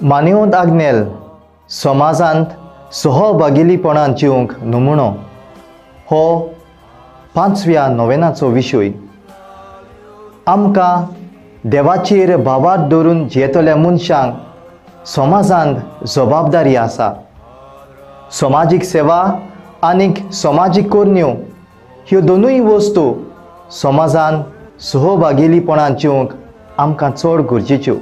मानिवंत आग्नेल समाजांत सहभागिलीपणान जिवंक नमुनो हो 5व्या नोवेनाचो विशय. आमकां देवाचेर बाबार दवरून जियेतल्या मनशांक समाजांत जबाबदारी आसा. समाजीक सेवा आनीक समाजीक कोरण्यो ह्यो दोनूय वस्तू समाजांत सहभागिलीपणान जिवंक आमकां चड गरजेच्यो.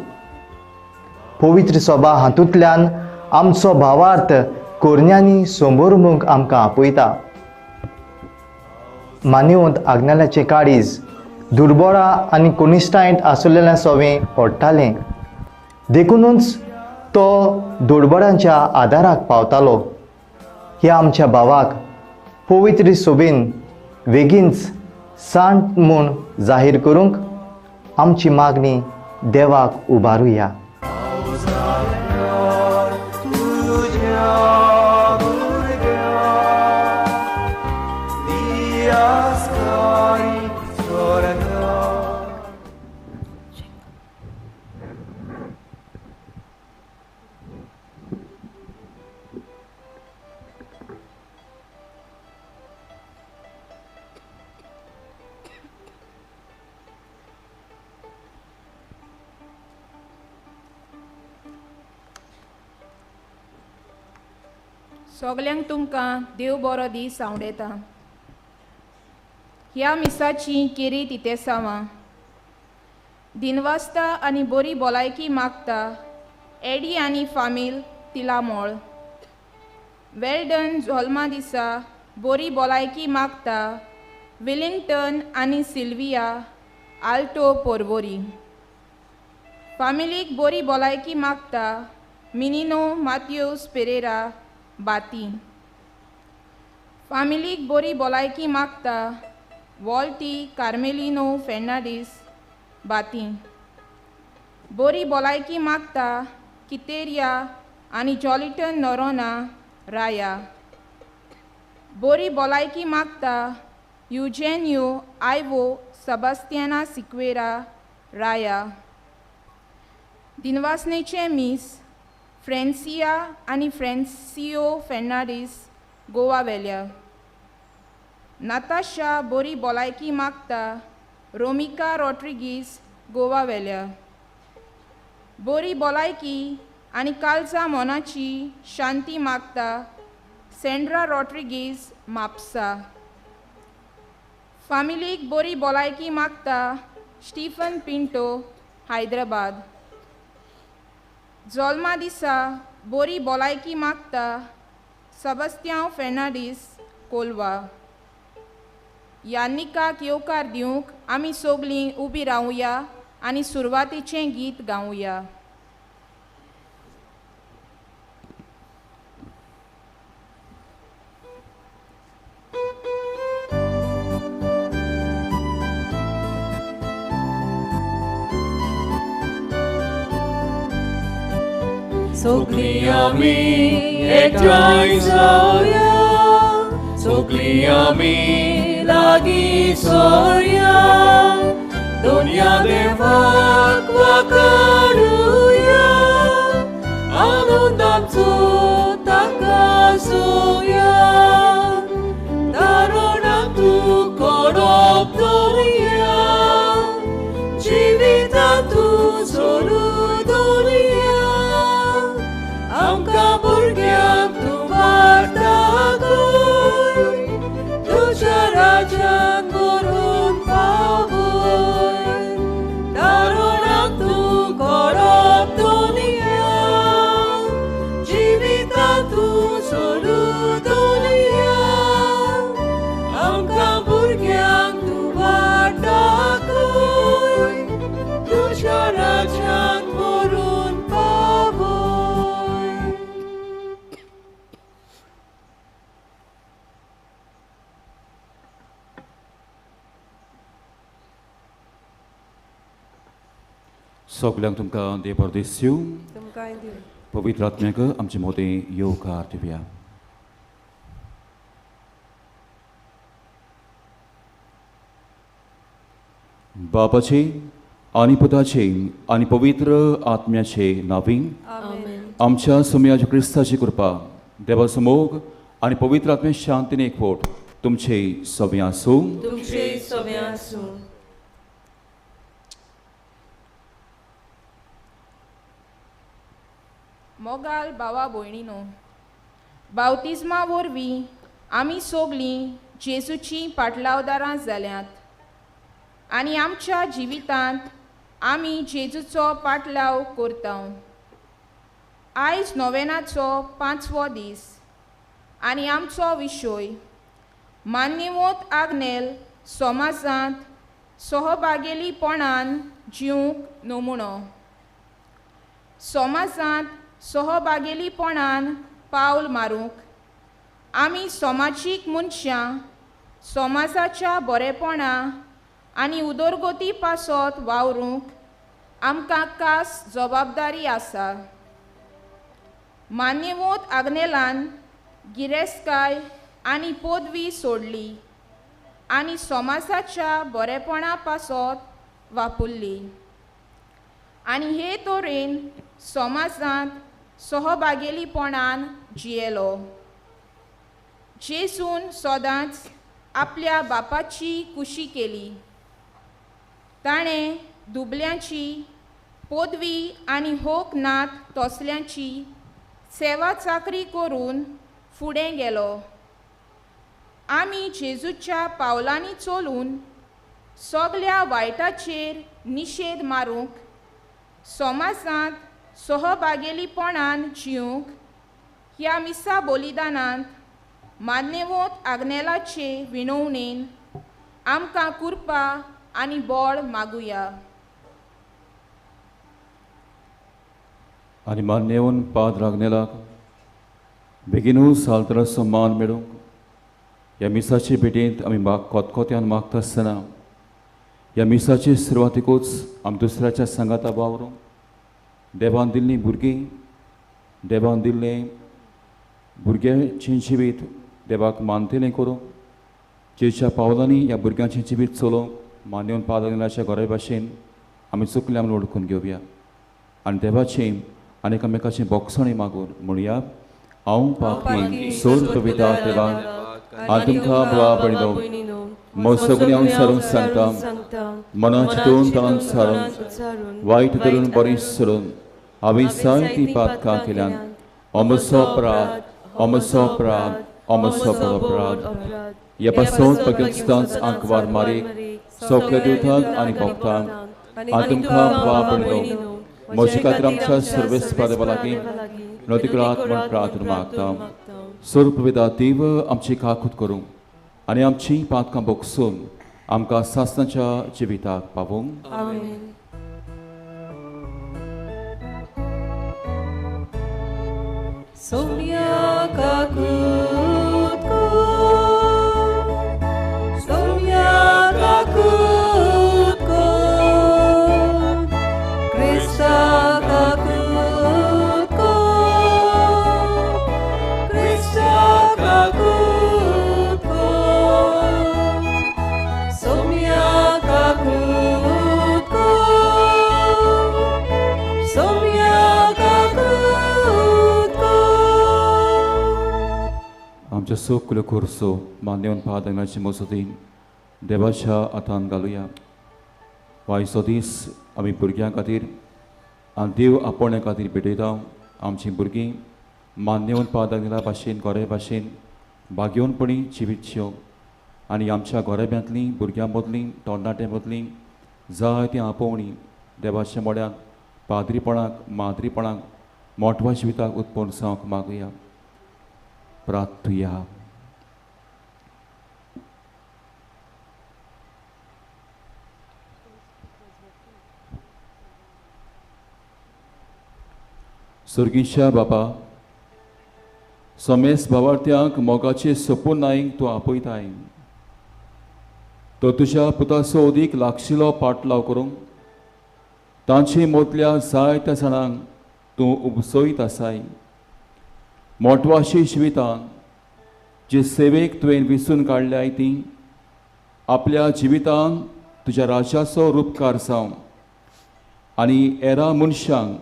पवित्र सभा हातूंतल्यान आमचो भावार्थ कोरण्यांनी संभरमूंक आमकां आपयता. मानिवंत आग्नेलाचें काळीज दुर्बळां आनी कोनिश्टायेंत आसलेल्या सवें ओडटालें. देखूनच तो दुर्बळांच्या आदाराक पावतालो. ह्या आमच्या भावाक पवित्र सभेन बेगीनच सांत म्हूण जाहीर करूंक आमची मागणी देवाक उबारुया. सगल्यांक तुमकां देव बरो दीस आवडेता. ह्या मिसाची केरी तितेसांवां दिनवासता आनी बरी भलायकी मागता एडी आनी फामील तिलामोळ. वेल्डन जल्मा दिसा बरी भलायकी मागता विलिंग्टन आनी सिल्विया आल्टो पोर्वोरी. फामिलीक बरी भलायकी मागता मिनिनो माथ्यूस पेरेरा बाती. फामिलीक बरी भलायकी मागता वॉल्टी कार्मेलिनो फेर्नांडीस बाती. बरी भलायकी मागता कितेरिया आनी जॉलिटन नोरोना राया. बरी भलायकी मागता युजेनियो आयवो सबस्तियाना सिक्वेरा राया. दिनवासनेचे मीस फ्रेंसिया आनी फ्रेंसियो फेर्नांडीस गोवा वेल्या. नाताशा बरी भलायकी मागता रोमिका रॉड्रिगीस गोवा वेल्या. बरी भलायकी आनी काळजा मोनाची शांती मागता सेंड्रा रॉड्रिगीस म्हापसा. फामिलीक बरी भलायकी मागता स्टीफन पिंटो हैदराबाद. जल्मा दिसा बरी भलायकी मागता सबस्तियांव फेर्नांडीस कोलवा. यान्निकाक येवकार दिवंक आमी सगळीं उबी रावुया आनी सुरवातेचें गीत गावुया. सगळीं आमी एकठांय जावया, सगळीं आमी लागीं सरया, दोनया देवाक वाखाणुया, आनंदाचो ताका सोया. दारोणाक तूं कोडप दवरया, जिवितांत तूं सोडूं दवरया. आमकां भुरग्यांक तूं वार्तागूय, तुज्या राज्यान व्हरून पावय. दारोणाक तूं कोडप दवरया, जिवितांत तूं सोडूं दवरया. आमकां भुरग्यांक तूं वार्तागूय, तुज्या राज्यान व्हरून पावय. सगळ्यांक तुमकां देव बरो दीस दिवं. पवित्र आत्म्याक आमचे मोदे येवकार दिवया. बापाची आनी पुताचे आनी पवित्र आत्म्याचे नावी आमेन. आमच्या सुम्याच्या क्रिस्ताची कृपा देवाचो मोग आनी पवित्र आत्म्याची शांतीन एकवट तुमचे सगळे आसूं. तुमचे सगळे आसूं. मोगाल भावा भयणीनो, बावतिजमा वरवीं आमी सोगलीं जेजूची पाटलावदारां जाल्यात आनी आमच्या जिवितांत आमी जेजूचो पाटलाव करता. आयज नोवेनाचो 5वो दीस आनी आमचो विशय मान्यवोत आग्नेल समाजांत सहभागेलीपणान जिवंक नमुनो. समाजांत सहभागेलीपणान पावल मारूंक आमी समाजीक मनशां समाजाच्या बरेपणा आनी उदरगती पासत वावरूंक आमकां खास जबाबदारी आसा. मान्यवोत आग्नेलान गिरेस्तकाय आनी पदवी सोडली आनी समाजाच्या बरेपणा पासत वापुरली आनी हे तरेन समाजांत सहभागेलीपणान जियेलो. जेजून सदांच आपल्या बापाची कुशी केली. ताणें दुबल्यांची पदवी आनी होक नात तसल्यांची सेवा चाकरी करून फुडें गेलो. आमी जेजूच्या पावलांनी चलून सगल्या वायटाचेर निशेध मारूंक समाजांत सहभागेलीपणान जिवंक ह्या मिसा बलिदानांत मान्यवोत आग्नेलाचे विनवणेन आमकां कृपा आनी बळ मागुया. आनी मान्यवन पाद्र आग्नेलाक बेगीनूच सालतराचो मान मेळूंक ह्या मिसाचे भेटेंत आमी कोतकोत्यान मागता आसतना ह्या मिसाचे सुरवातीकूच आमी दुसऱ्याच्या सांगाता वावरूंक देवान दिल्लीं भुरगीं देवान दिल्लें भुरग्याचें जिवीत देवाक मानतेलें करूंक जेच्या पावलांनी ह्या भुरग्यांचें जिवीत चलोवंक मान्यवन पाद्राच्या घरा भाशेन आमी चुकल्या म्हणून ओळखून घेवया आनी देवाचें आनी एकामेकाचें बोगसणी मागून म्हणुया. हांव पापी सोड पविता देवाक हांव तुमकां बुवा भयणीनो म्हजो सगळें हांव सारून सांगता मना चिंतून तळान सारून वायट धरून बरें सोडून हांवें जायतीं पातकां केल्यान म्हजो अपराध अपराध ह्या पासून पाकिस्तान आंकवार मारीक सगळ्या दिवतांक आनी भक्तांक हांव तुमकां बुवा भयणीनो म्हजे खातीर आमच्या सर्वेस्पा देवा लागीं नोतिकरात म्हण प्रार्थना मागता. स्वरूप वेदा देव आमची काकूत करूं आनी आमची पातकां बोगसून आमकां सासणाच्या जिविताक पावूंक. आमेन. सोम्या काकूत कर, सोम्या काकूत कर, क्रिस्ता काकूत कर, क्रिस्ता काकूत कर, सोम्या काकूत कर, सोम्या काकूत कर. आमच्या सगळ्यो खुर्सो मान्यवन पाद्राची मजतीन देवाच्या हातान घालुया. आयचो दीस आमी भुरग्यां खातीर आनी देव आपोवण्या खातीर भेटयता. आमचीं भुरगीं मान्यवन पाद्रा भाशेन गोरे भाशेन भाग्यवनपणी जिवीत जियो आनी आमच्या गोरेब्यांतलीं भुरग्यां मदलीं तरणाट्यां मदलीं जायतीं आपोवणी देवाच्या मोड्यान पाद्रीपणाक माद्रीपणाक मोठवा जिविताक उत्पन्न जावंक मागुया. प्रार्थुया. सर्गीच्या बाबा समेस भावार्थ्यांक मोगाचे सोपून नायक तूं आपयताय. तो तुज्या पुताचो अदीक लागशिल्लो पाटलाव करूंक तांचे मदल्या जायत्या जाणांक तूं उपसयत आसाय. मोठवाशी जिवितान जे सेवेक तुवें विसून काडल्याय ती आपल्या जिवितान तुज्या राजाचो रूपकार जावन आनी हेरां मनशांक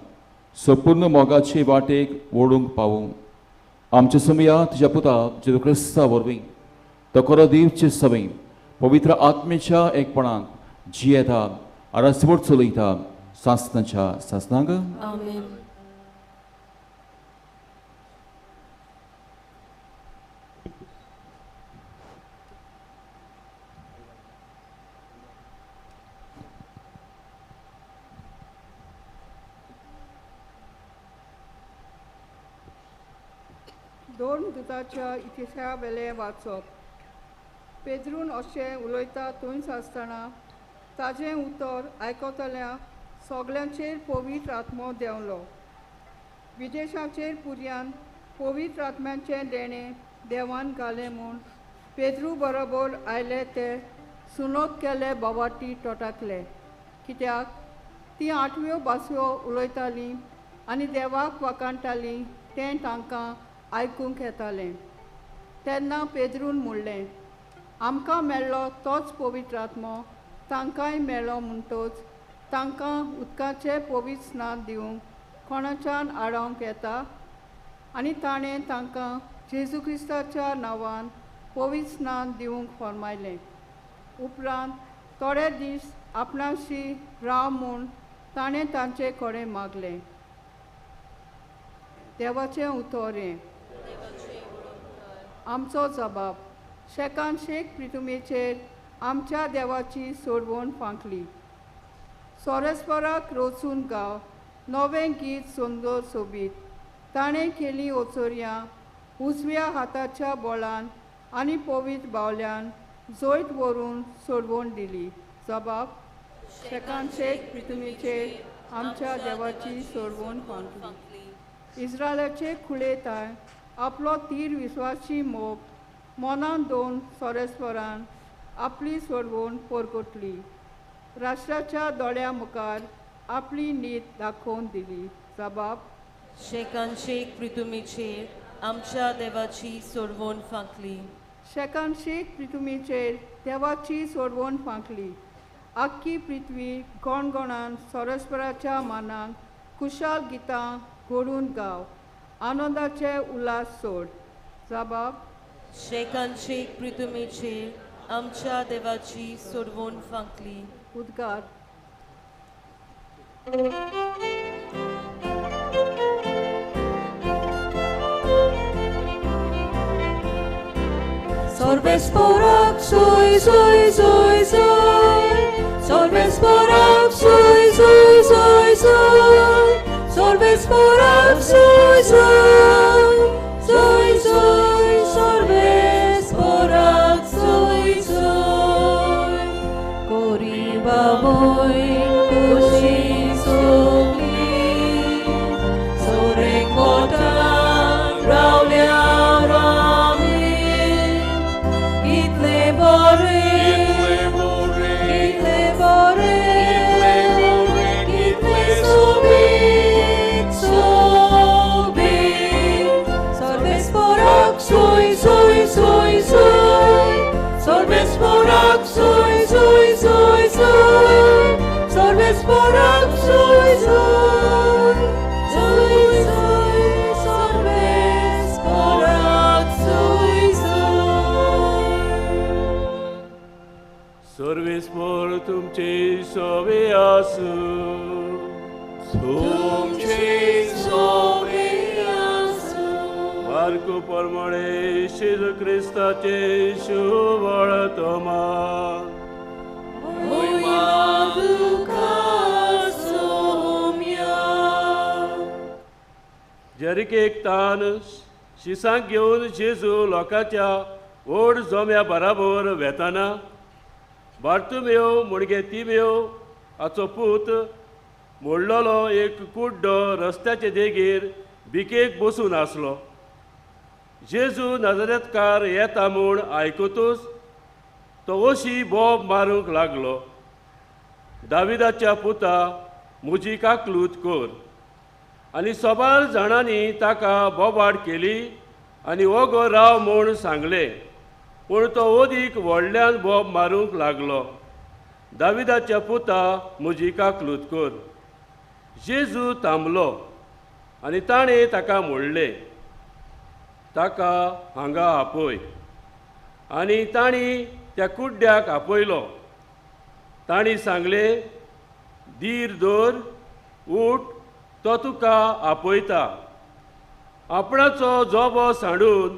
संपूर्ण मोगाचे वाटेक ओडूंक पावूं. आमच्या समया तुज्या पुता जेजू क्रिस्ता वरवीं तो खरो देवचे सवें पवित्र आत्मेच्या एकपणांत जियेता आरसवट चलयता सासनाच्या सासनांग. आमेन. दोन दुताच्या इतिहासा वेले वाचप. पेद्रून अशें उलयता थंयच आसतना ताजें उतर आयकतल्या सगल्यांचेर पवित्र आत्मो देंवलो. विदेशाचेर पुर्यान पवित्र आत्म्याचें देणें देवान घालें म्हूण पेद्रू बरोबर आयले ते सुनोद केले बोवाटी तोटाकले. कित्याक तीं 8व्यो भासो उलयतालीं आनी देवाक वखाणटालीं तें तांकां आयकूंक येतालें. तेन्ना पेद्रून म्हणलें, आमकां मेळ्ळो तोच पवित्र आत्मो तांकांय मेळ्ळो म्हणटच तांकां उदकाचें पवित्र स्नान दिवंक कोणाच्यान आडावंक येता. आनी ताणें तांकां जेजू क्रिस्ताच्या नांवान पवित्र स्नान दिवंक फरमायलें. उपरांत थोडे दीस आपणाशी राव म्हूण ताणें तांचे कडेन मागलें. देवाचें उतर हें. आमचो जबाब. शेकान शेक प्रितुमेचेर आमच्या देवाची सोडवण फांकली. सोरेस्पराक रोचून गांव नवें गीत सुंदर सोबीत. ताणें केली ओचोऱ्यां उजव्या हाताच्या बोळान आनी पवित्र बावल्यान जोयत व्हरून सोडवण दिली. जबाब. शेकान शेक प्रितुमेचेर आमच्या देवाची सोडवण फांकली. इस्रायलाचे खुळेताय आपलो तीर विस्वासी मोग मनान दोन सोरेस्परान आपली सोडवण परगटली. राष्ट्राच्या दोळ्या मुखार आपली नीत दाखोवन दिली. जबाब. शेकान शेक प्रितुमेचेर आमच्या देवाची सोडवण फांकली. शेकान शेक प्रितुमेचेर देवाची सोडवण फांकली. आख्खी पृथ्वी गोणगोणान सोरेस्पराच्या मानाक कुशाल गितां घडून गाव. आनंदाचे उल्हास सोड. जबाब. शेकान शेक प्रितुमेचेर आमच्या देवाची सोडवण फांकली. उद्गार. Sorbesporak soy soy soy soy. Sorbesporak soy soy soy soy. Sorbesporak soy soy soy soy. Sorbesporak soy soy. Koriba boy kushi sogli. Soreng botan raulia. Sorbesporak soy soy soy soy. Sorbesporak soy soy soy soy. Sorbesporak soy soy. Sorbesporak तुमचे सोवे आसू. तुमचे सोवे आसू. Marco प्रमाणे जेजू क्रिस्ताचे शुभ वर्तमान. जरिकेक तान शिसांक घेवन जेजू लोकांच्या ओड जोम्या बराबर वेताना बार्तुमेव मुणगे तिमेव हाचो पूत मोडलोलो एक कुड्डो रस्त्याचे देगेर बिकेक बसून आसलो. जेजू नाजरेतकार येता म्हूण आयकूतच तो अशी बोब मारूंक लागलो. दाविदाच्या पुता म्हजी काकलूत कर. आनी सोबार जाणांनी ताका बोबाड केली आनी हो गो राव म्हूण सांगलें. पूण तो ओदीक व्हडल्यान बोब मारूंक लागलो. दाविदाच्या पुता म्हजी काकलूत कर. जेजू थांबलो आनी ताणें ताका म्हणलें, ताका हांगा आपय. आनी तांणी त्या कुड्ड्याक आपयलो. तांणी सांगलें, धीर दवर, उठ, तो तुका आपयता. आपणाचो जोबो सांडून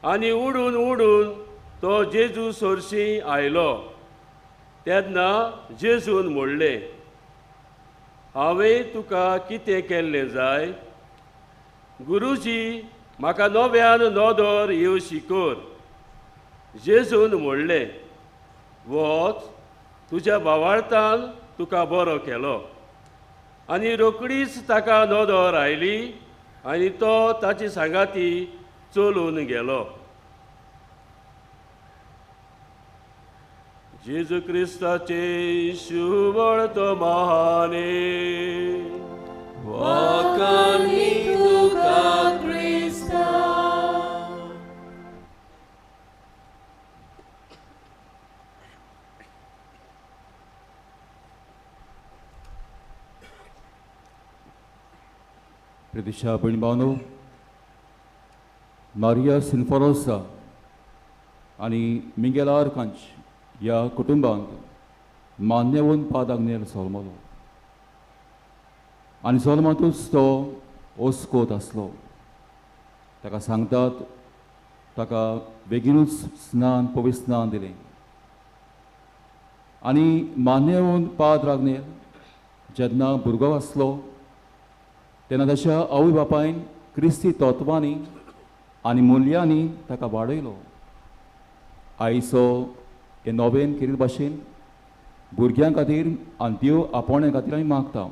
आनी उडून उडून तो जेजू सोरशीं आयलो. तेन्ना जेजून म्हणलें, हांवें तुका कितें केल्लें जाय? गुरुजी, म्हाका नव्यान नोदोर येवं शिकोर. जेजून म्हणलें, वच, तुज्या भावार्थान तुका बरो केलो. आनी रोकडीच ताका नोदोर आयली आनी तो ताची सांगाती चलून गेलो. जेजू क्रिस्ताचे शुभ वर्तमाने. Konkani tuka Krista. प्रदिशा बणबानो, मारिया सिन्फोरोसा आनी मिगेल आर्कांच ह्या कुटुंबांक मान्यवन पाद आग्नेल सोलमलो. आनी सोलमातूच तो ओस्कोत आसलो. ताका सांगतात, ताका बेगीनूच स्नान पवित्र स्नान दिलें. आनी मान्यवन पाद आग्नेल जेन्ना भुरगो आसलो तेन्ना ताच्या आवय बापायन क्रिस्ती तत्वांनी आनी मुल्यांनी ताका वाडयलो. आयचो हे नोवेन केरी भाशेन भुरग्यां खातीर आनी देव आपोवण्या खातीर आमी मागता.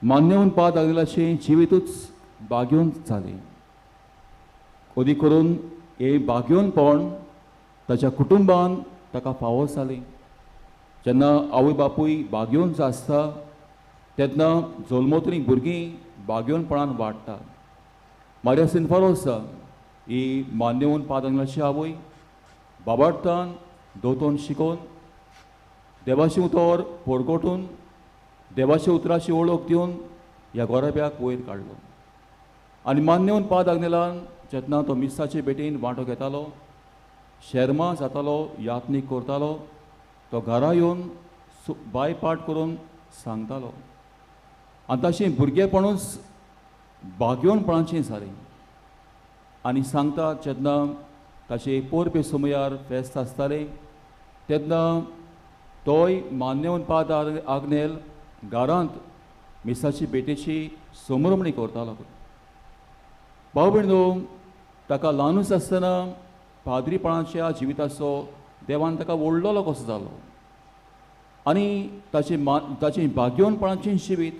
मान्यवन पाद आग्नेलाचें जिवीतूच बाग्योन जालें. अदी करून हे बाग्योनपण ताच्या कुटुंबान ताका फावो जालें. जेन्ना आवय बापूय बाग्योन आसता तेन्ना जल्मोतरी भुरगीं बाग्योनपणान वाडटा. मारिया सिन्फोरोसा ही मान्यवन पाद आग्नेलाची आवय बाबार्थान दोतोन शिकोवन देवाचें उतर पोरगोटून देवाच्या उतराची वळख दिवन ह्या गोराब्याक वयर काडलो. आनी मान्यवन पाद आग्नेलान जेन्ना तो मिसाचे बेटेन वांटो घेतालो, शर्मा जातालो, यात्नीक करतालो, तो घरा येवन बायपाट करून सांगतालो. आनी तशें भुरगेपणूच बाग्योनपणाचें जालें. आनी सांगता जेन्ना ताचे पोरबे सुमयार फेस्त आसतालें तेन्ना तोय मान्यवन पाद आग्नेल घरांत मिसाची बेटेची समरमणी करतालो. भाव भयणो, ताका ल्हानूच आसतना पाद्रीपणाच्या जिविताचो देवान ताका व्हडलोलो कसो जालो. आनी ताचें बाग्योनपणाचें जिवीत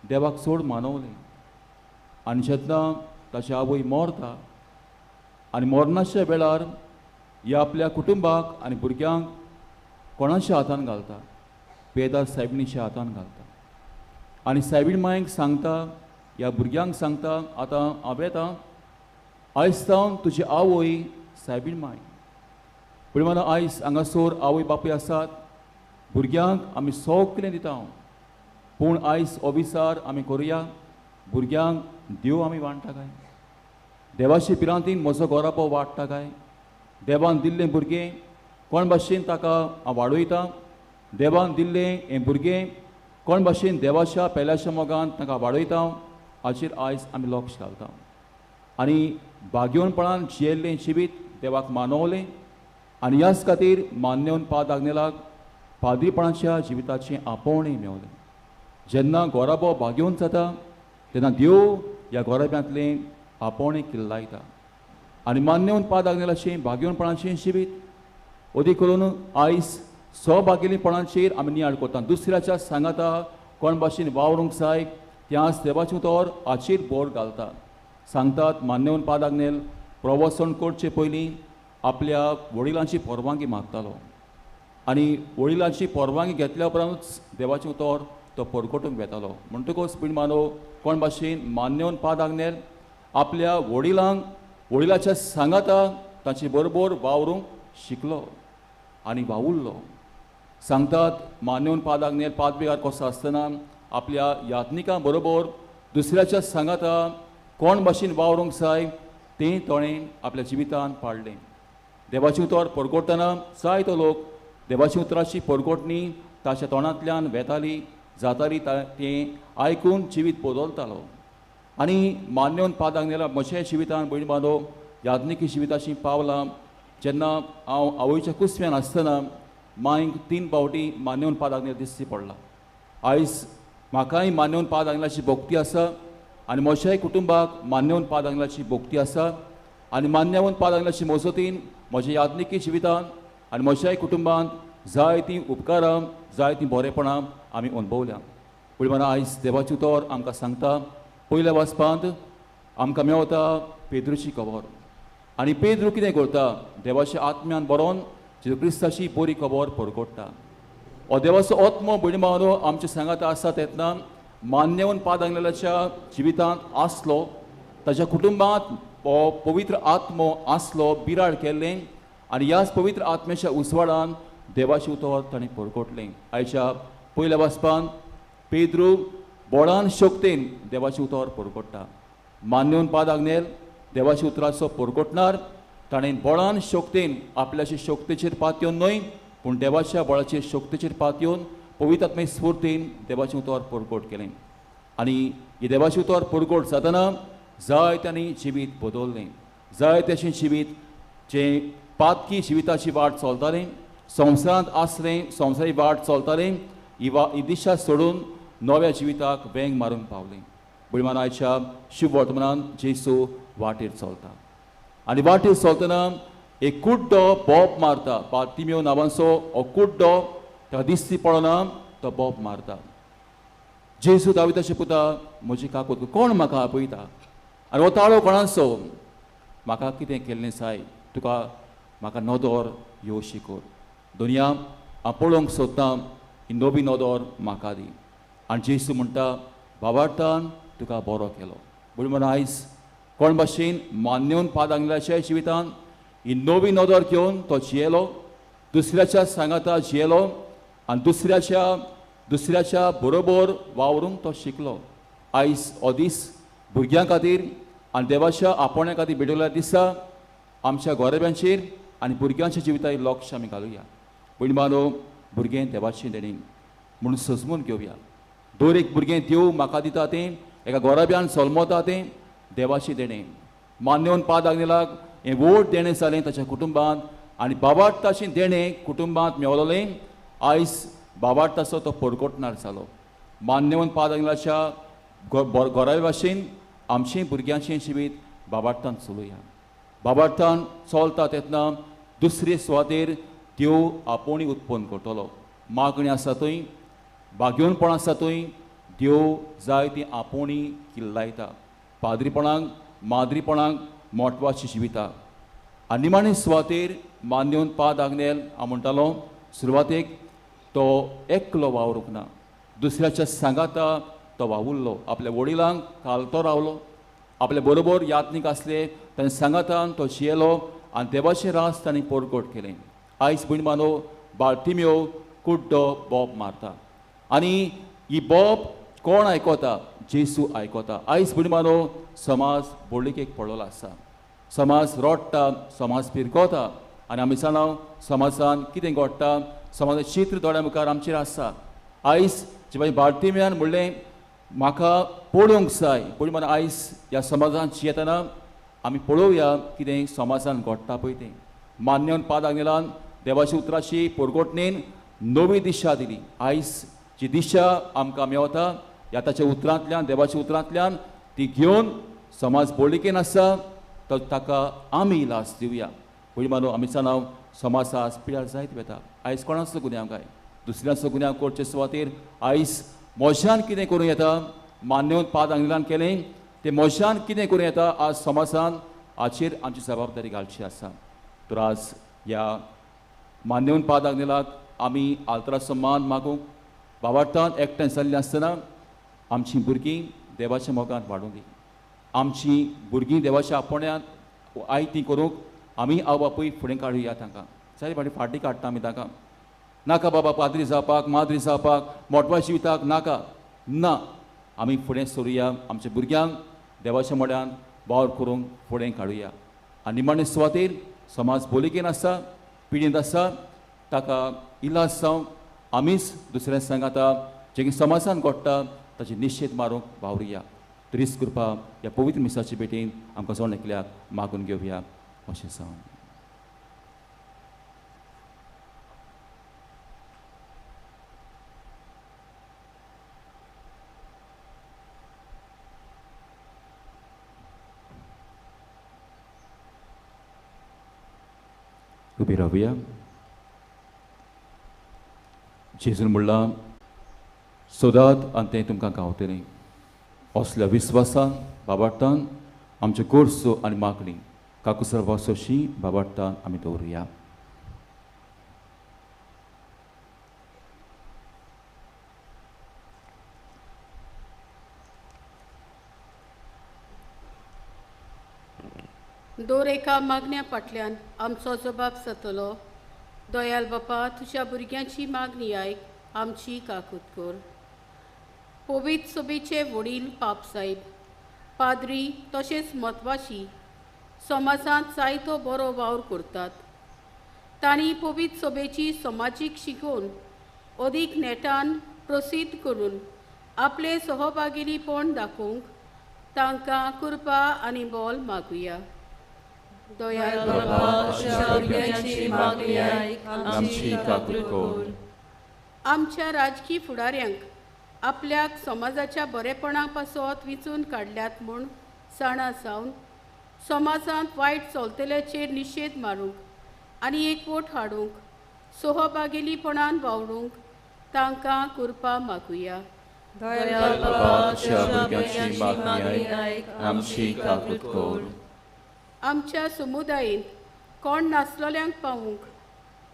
देवाक चड मानवलें. आनी जेन्ना ताची आवय मोरता आनी मरणाच्या वेळार ह्या आपल्या कुटुंबाक आनी भुरग्यांक कोणाच्या हातान घालता? पेदार सायबिणीच्या हातान घालता. आनी सायबीण मायक सांगता, ह्या भुरग्यांक सांगता, आतां हांव येता, आयज सावन तुजी आवय सायबीण माय. पूण मला आयज हांगासर आवय बापूय आसात, भुरग्यांक आमी सगळें दिता. पूण आयज हो विचार आमी करुया, भुरग्यांक देव आमी वाडटा काय? देवाचे पिरांतीन म्हजो गोरापो वाडटा काय? देवान दिल्लें भुरगें कोण भाशेन ताका हांव वाडयता? देवान दिल्लें हें भुरगें कोण भाशेन देवाच्या पेल्याच्या मोगान ताका वाडयता? हाचेर आयज आमी लक्ष घालता. आनी बाग्योनपणान जियेल्लें जिवीत देवाक मानवलें. आनी ह्याच खातीर मान्यवन पाद आग्नेलाक पाद्रीपणाच्या जिविताचें आपोवणें मेवलें. जेन्ना गोराबो बाग्योन जाता तेन्ना देव ह्या गोराब्यांतलें आपोवणें किल्लायता. आनी मान्यवन पाद आग्नेलाचें बाग्योनपणाचें जिवीत अदी करून आयज सौभागिलीपणाचेर आमी नियाळ करता. दुसऱ्याच्या सांगाता कोण भाशेन वावरूंक जाय त्याच देवाचें उतर हाचेर बोर घालता. सांगतात मान्यवन पाद आग्नेल प्रवचन करचे पयलीं आपल्या वडिलांची परवानगी मागतालो. आनी वडिलांची परवानगी घेतल्या उपरांतूच देवाचें उतर तो परगटूंक वेतालो. म्हणटकूच पिणमानो कोण भाशेन मान्यवन पाद आग्नेल आपल्या वडिलाच्या सांगाता ताचे बरोबर वावरूंक शिकलो आनी वावुरलो. सांगतात मान्यवन पाद आग्नेल पादविकार कसो आसतना आपल्या यात्निकां बरोबर दुसऱ्याच्या सांगाता कोण भाशेन वावरूंक जाय तें ताणें आपल्या जिवितान पाळलें. देवाचें उतर परगोडटना जायतो लोक देवाच्या उतराची परगोडणी ताच्या तोंडांतल्यान वेताली जाताली तें आयकून जिवीत बदलतालो. आनी मान्यवन पादाक नेला म्हज्या जिवितान भयण बांदो याज्ञिकी जिविताची पावलां. जेन्ना हांव आवयच्या कुसव्यान आसतना मांयक 3 फावटी मान्यवन पादाक नेला दिसची पडला. आयज म्हाकाय मान्यवन पादाक नेलाची भोगती आसा आनी म्हज्याय कुटुंबाक मान्यवन पादाक नेलाची भोगती आसा. आनी मान्यवन पादाक नेलाची मजतीन म्हज्या याज्ञिकी जिवितान आनी म्हज्याय कुटुंबान जायतीं उपकारां जायतीं बरेपणां आमी अनुभवल्या. पूण मला आयज देवाचें उतर आमकां सांगता पयल्या वाचपांत आमकां मेवता पेद्रूची खबर. आनी पेद्रू कितें करता देवाच्या आत्म्यान बरोवन जेजू क्रिस्ताची बरी खबर परगोडटा. हो देवाचो आत्मो भयण भावांनो आमच्या सांगाता आसा तेन्ना मान्यवन पादांगलेल्याच्या जिवितांत आसलो ताच्या कुटुंबांत हो पवित्र आत्मो आसलो बिराड केल्लें आनी ह्याच पवित्र आत्म्याच्या उजवाडान देवाचें उतर ताणें परगोडलें. आयच्या पयल्या वाचपान पेद्रू बोडान शक्तीन देवाचें उतर परगोडटा. मान्यवन पादाक नेल देवाच्या उतराचो परगोटणार ताणें बोडान शक्तीन आपल्याच्या शक्तीचेर पातयेवन न्हय पूण देवाच्या बळाचेर शक्तीचेर पातयेवन पवित्र आत्मे स्फूर्तीन देवाचें उतर परगोट केलें. आनी ही देवाचें उतर परगोट जातना जायत्यांनी जिवीत बदललें. जायत्याचें जिवीत जें पातकी जिविताची वाट चलतालें संवसारांत आसलें संवसारी वाट चलतालें ही दिशा सोडून नव्या जिविताक वेंग मारून पावलें. बुडमान आयच्या शुभ वर्तमानांत जेसू वाटेर चलता आनी वाटेर चलतना एक कुड्डो बोब मारता. बार्तिमेव नांवाचो हो कुड्डो ताका दिसती पडना तो बोब मारता. जेसू दाविदाचे पुता म्हजी काकूत कोण म्हाका आपयता आनी हो ताळो कोणाचो म्हाका कितें केल्लें जाय तुका म्हाका नदर येवं शिकोर. दुनिया हांव पळोवंक सोदतां ही नवी नदर म्हाका दी. आनी जेसू म्हणटा बाबार्थान तुका बरो केलो. म्हणून आयज कोण भाशेन मान्यवन पादांगल्याच्या जिवितान ही नवी नदर घेवन तो जियेलो दुसऱ्याच्या सांगाता जियेलो आनी दुसऱ्याच्या बरोबर वावरूंक तो शिकलो. आयज हो दीस भुरग्यां खातीर आनी देवाच्या आपोवण्या खातीर भेटयल्या दिसा आमच्या गोरेब्यांचेर आनी भुरग्यांच्या जिविताचेर लक्ष आमी घालुया. पण बांदो भुरगें देवाचें देणें म्हणून सजमून घेवया. दर एक भुरगें देव म्हाका दिता तें एका गोराब्यान जल्मता तें देवाची देणें. मान्यवन पादाक नेलाक हें व्हड देणें जालें ताच्या कुटुंबांत आनी बाबार्थाचें देणें कुटुंबांत मेवलें. आयज बाबार्थाचो तो परगोटणार जालो. मान्यवन पादाक नेलाच्या गोरावे भाशेन आमचें भुरग्यांचें जिवीत बाबार्थान चलोवया. बाबार्थान चलता तेन्ना दुसरे सुवातेर देव आपोवणी उत्पन्न करतलो. मागणी आसा थंय बागेवणपण आसा थंय देव जायतीं आपोवणी किल्लायता. पाद्रीपणांक माद्रीपणांक मोटवाची जिवितां आनी निमाणे सुवातेर मान्यवन पादाक नेल हांव म्हणटालो सुरवातेक तो एकलो वावरूंक ना दुसऱ्याच्या सांगाता तो वावुरलो. आपल्या वडिलांक कालतो रावलो आपल्या बरोबर यात्नीक आसले तांच्या सांगातान तो जियेलो आनी देवाचें रास ताणें परगोट केलें. आयज भयण बांदो बार्तिमेव कुड्डो बोब मारता आनी ही बोब कोण आयकोता जेसू आयकोता. आयज भयण बांदो समाज बोडलिकेक पडलेलो आसा. समाज रोडटा समाज पिरकोता आनी आमी जाणां समाजान कितें घडटा समाजाचें चित्र दोळ्या मुखार आमचेर आसा. आयज जेन्ना बार्तिमेवान म्हणलें म्हाका पळोवंक जाय पूण म्हण आयज ह्या समाजान जियेतना आमी पळोवया कितें समाजान घडटा पळय तें. मान्यवन पादाक नेलान देवाच्या उतराची परगोटणेन नवी दिशा दिली. आयज जी दिशा आमकां मेवता ह्या ताच्या उतरांतल्यान देवाच्या उतरांतल्यान ती घेवन समाज बोडलिकेन आसा तो ताका आमी इलाज दिवया. पळय मानो आमी जाणां समाज आज पिड्यार जायत वता. आयज कोणाचो गुन्यांव काय दुसऱ्याचो गुन्यांव करचे सुवातेर आयज मोशान कितें करूं येता मान्यवन पादाक नेलान केलें तें मोशान कितें करूं येता आज समाजान हाचेर आमची जबाबदारी घालची आसा. तर आज ह्या मान्यवन पादाक नेलाक आमी आल्तराचो मान मागूंक बाबार्थान एकठांय जाल्लीं आसतना आमचीं भुरगीं देवाच्या मोगान वाडूंक दी. आमचीं भुरगीं देवाच्या आपोवण्यांत आयतीं करूंक आमी आवय बापूय फुडें काडुया तांकां. जाय फाटीं फाटीं काडटा आमी तांकां. नाका बाबा पाद्री जावपाक माद्री जावपाक मोटवा जिविताक नाका ना आमी फुडें सरुया आमच्या भुरग्यांक देवाच्या मड्यान वावर करूंक फुडें काडुया आनी निमाणे सुवातेर समाज बोलिकेन आसा पिडींत आसा ताका इलाज जावंक आमीच दुसऱ्या सांगाता जे की समाजान घडटा ताची निश्चित मारूंक वावरुया तुरीच कृपा ह्या पवित्र मिसाचे भेटेन आमकां जोड एकल्याक मागून घेवया अशें जावन उबी रावया जेजून म्हणलां सोदात आनी तें तुमकां गावतलें असल्या विस्वासान बाबाटान आमच्यो गोरसो आनी मागणी काकुसर वासोशी बाबाटान आमी दवरुया दर एका मागण्या फाटल्यान आमचो जबाब जातलो दयाल बापा तुज्या भुरग्यांची मागणी आयक आमची काकूत कर पवित्र सभेचे वडील पाप साहेब पाद्री तशेंच म्हत्वाची समाजांत जायतो बरो वावर करतात तांणी पवित्र सभेची समाजीक शिकवण अदीक नेटान प्रसिद्ध करून आपले सहभागिरीपण दाखोवंक तांकां कृपा आनी बोल मागुया दयाल आमच्या राजकीय फुडाऱ्यांक आपल्याक समाजाच्या बरेपणा पासत विचून काडल्यात म्हूण जाणा जावन समाजांत वायट चलतल्याचेर निशेध मारूंक आनी एकवट हाडूंक सहभागिरीपणान वावरूंक तांकां कृपा मागुया आमच्या समुदायेंत कोण नासलेल्यांक पावूंक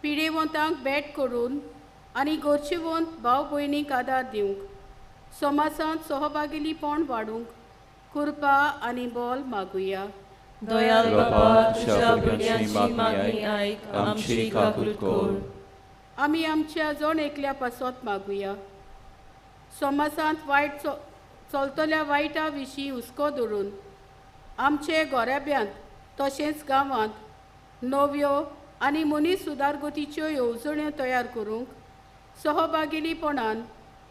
पिडेवंतांक भेट करून आनी गरजेवंत भाव भयणीक आदार दिवंक समाजांत सहभागिरीपण वाडूंक कृपा आनी बोल मागुया आमी आमच्या जण एकल्या पासत मागुया समाजांत वायट चलतल्या वायटा विशीं हुस्को धरून आमचे गोऱ्याब्यांत तशेंच गांवांत नव्यो आनी मनीस सुदारगतीच्यो येवजण्यो तयार करूंक सहभागिरीपणान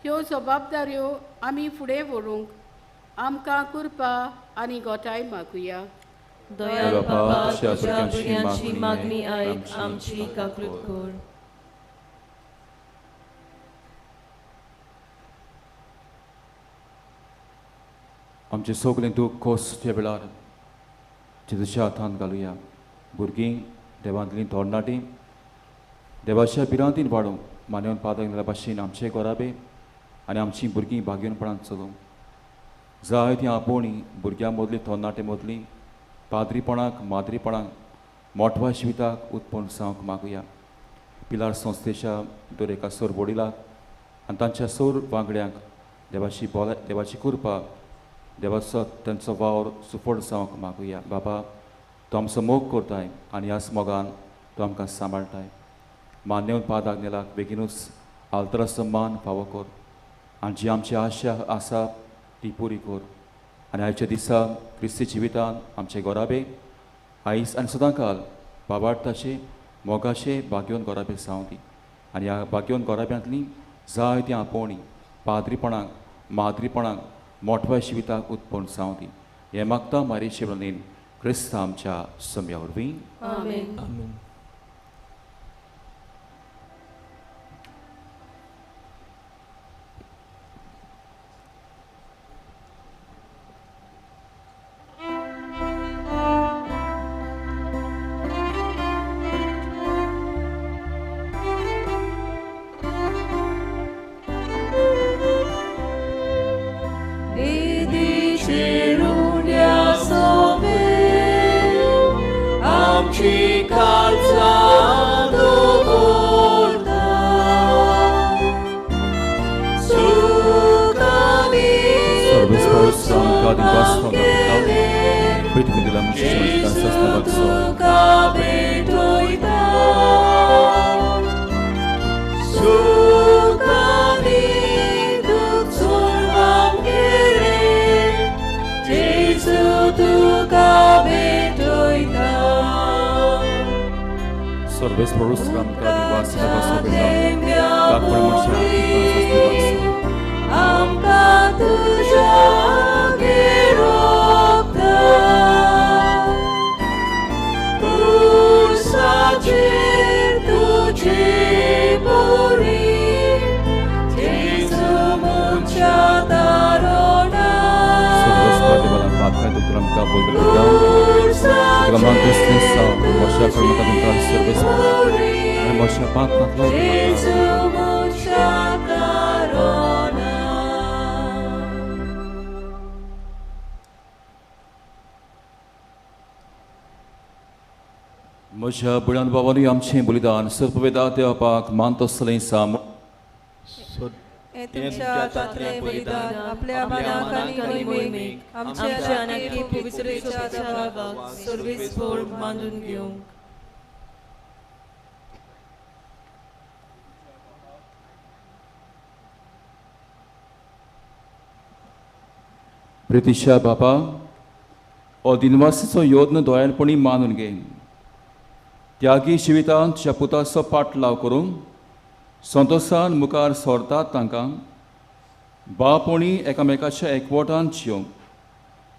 ह्यो जबाबदाऱ्यो आमी फुडें व्हरूंक आमकां कृपा आनी गोठाय मागुया मागणी आयक आमची काकूत कर आमचे सगळें दूख कोसच्या वेळार जेजूच्या हातांत घालुया भुरगीं देवांतलीं थोडनाटी देवाच्या बिरांतीन वाडूंक मानेवन पादाक गेल्या भाशेन आमचे गोराबे आनी आमचीं भुरगीं भाग्यवनपणान चलोवंक जाय तीं आपोवणी भुरग्यां मदलीं थोडनाटे मदलीं पाद्रीपणाक माद्रीपणाक मोठवा जिविताक उत्पन्न जावंक मागुया पिलार संस्थेच्या दर एका सोर वडिलाक आनी तांच्या सोर वांगड्यांक देवाची कृपा देवाचो तांचो वावर सुफळ जावंक मागुया बाबा तो आमचो मोग करताय आनी ह्याच मोगान तो आमकां सांबाळटाय मान्यवन पाद आग्नेलाक बेगीनूच आल्तराचो मान फावो कर आनी जी आमची आशा आसा ती पुरी कर आनी आयच्या दिसा क्रिस्ती जिवितान आमचे गोराबे आयज आनी सदां काल बाबार्थाचे मोगाचे भाग्यवन गोराबे जावं दी आनी ह्या भाग्यवन गोराब्यांतलीं जाय तीं आपोवणी पाद्रीपणाक माद्रीपणाक मोठव्या जिविताक उत्पन्न जावं दी हें मागता मारी शिवणेन क्रिस्त आमच्या सम्या वरवीं आमेन Servis perusram ka diwasi na basobita. Kakul marsha kita Amka tuja geropta Kursajir tuje bori Jesu muncha tarona Servis pradibala patka dutram ka bolbelita. Gamantes nessa marsha karmata dutram servis. Marsha patka Jesu muncha tarona Moja bulan bawani amche bulidan serpeveda teapak mantos selain sam. हे तुमच्या हातातले बलिदान आपल्या मनाखाली मोहिमेक आमच्या अनाकी पवित्रेच्या भागात सर्वेस्वर मानून घेऊंक प्रितिशा बापा ओ दिनवासीचो योद्न दोळ्यानपणी मानून घे त्यागी जिवितांत तुज्या पुताचो पाटलाव करून संतोषान मुखार सोरतात तांकां बापणी एकामेकाच्या एकवटान जियोंक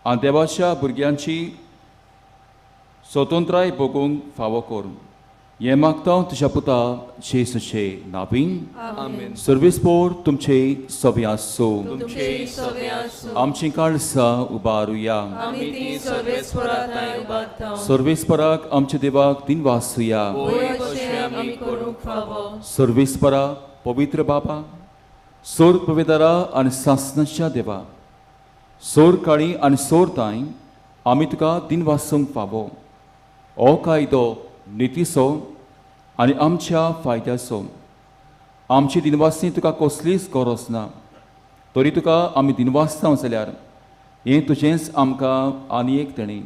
आनी देवाच्या भुरग्यांची स्वतंत्राय भोगूंक फावो कर हें मागता तुज्या पुता जेसूचे नांवीन आमेन. सर्वीस पोर तुमचे सवे आसूं तुमचे सवे आसूं आमची काळजां उबारुया आमी ती सर्वेस्वराताय उबारता सर्वेस्पराक आमच्या देवाक दिन वासुया होय अशें आमी करूंक फावो सर्वेस्परा पवित्र बापा सोर पवित्रा आनी सासणाच्या देवा सोर काळी आनी सोर ताई आमी तुका दिन वासूंक फावो हो कायदो नितीचो आनी आमच्या फायद्याचो आमची दिनवासनी तुका कसलीच गरज ना तरी तुका आमी दिनवासता जाल्यार हें तुजेंच आमकां आनी एक तेणी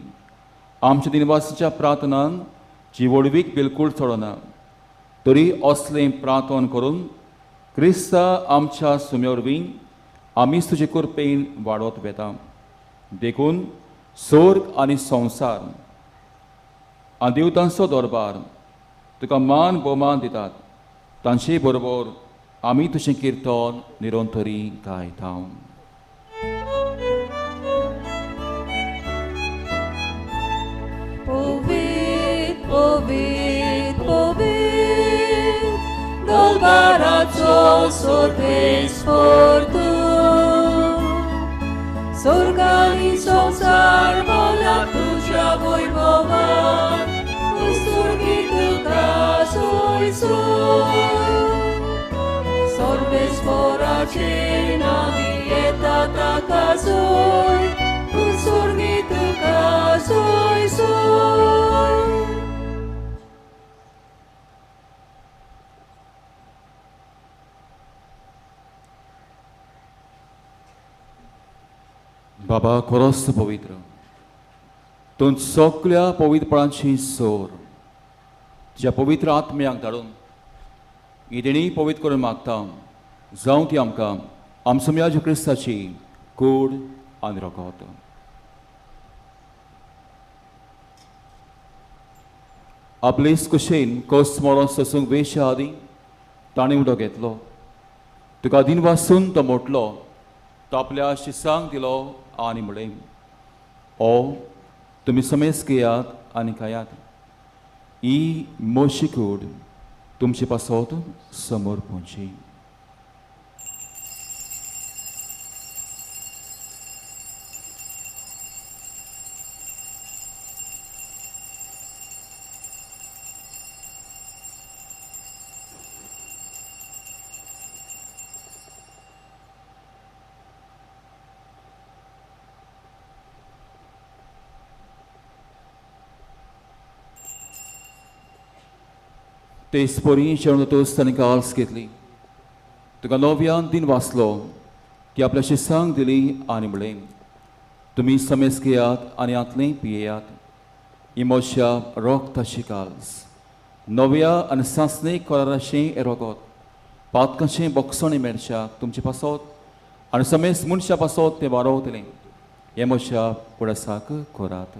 आमच्या दिनवासाच्या प्रार्थनान जी वडवीक बिलकूल चडना तरी असलें प्रार्थन करून क्रिस्ता आमच्या सुमेवरवीं आमीच तुजे कृपेन वाडत वेता देखून स्वर्ग आनी संवसार आनी देवतांचो दरबार तुका मान भोवमान दितात तांचे बरोबर आमी तुजें किर्तन निरंतरी गायता Povit, povit, povit Darbaraco sorvespor tu Sorgani संसार बोला तुझ्या वैभवान उत्सर्गित का सोय सोय सर्वेस्वराचे नावी येता ताका सोय उत्सर्गित का सोय सोय बाबा खरोच पवित्र तूं सगळ्या पवित्रपणाची सोर तुज्या पवित्र आत्म्याक धाडून इदेणी पवित्र करून मागता जावं ती आमकां आमचो मेळाच्या क्रिस्ताची कूड आनी रगत आपलेच कुशेन कस मरण ससूंक वेशा आदी ताणें उदो घेतलो तुका दिन वासून तो मोटलो तो आपल्या शिसांक दिलो आनी म्हळें ओ तुमी समेस घेयात आनी खायात ही मोशी कूड तुमचे पासत समोर पोंची ते स्पोरी जेवण तोच ताणें काल्स घेतली तुका नव्यान दिन वाचलो की आपल्या शिसांक दिली आनी म्हळें तुमी समेस घेयात आनी आतलें पियेयात ही म्हज्या रोगताची काल्स नव्या आनी सासणेक कराराचें हें रगत पातकाचें बोगसोणें मेळच्याक तुमचे पासत आनी समेस मनशा पासत तें वाडवतलें हें म्हज्या कुडासाक करात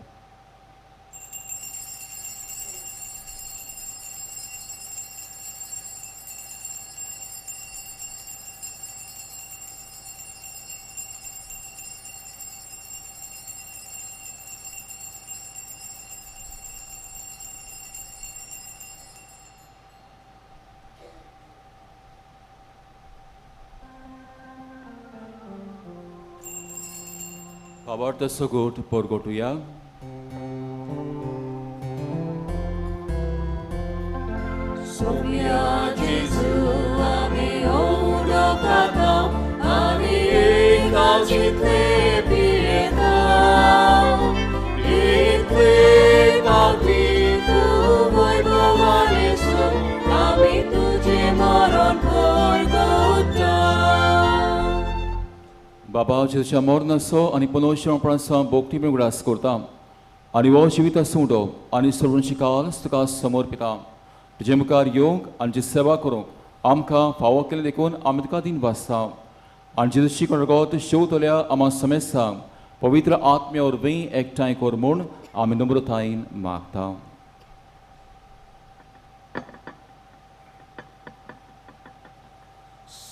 Kabarta sogut porgotuya. Sofia Jesu ami odokata ani ekajite pieta ikle pavitu boy bhavanesu ami tuje moron korgota Baba Jesuच्या मरणाचो आनी पुनर्जीवनपणाचो भोगती ग्रास करता आनी हो जिवीत सुंडो आनी सर्वांची काल तुका समर्पिता तुजे मुखार येवंक आनी जी सेवा करूंक आमकां फावो केले देखून आमी तुका दिन वाचता आनी जेजूची कणगोत शेवतल्या आमा समेस्तांक पवित्र आत्म्या वरवीं एकठांय कर म्हूण आमी नम्रतायेन मागता.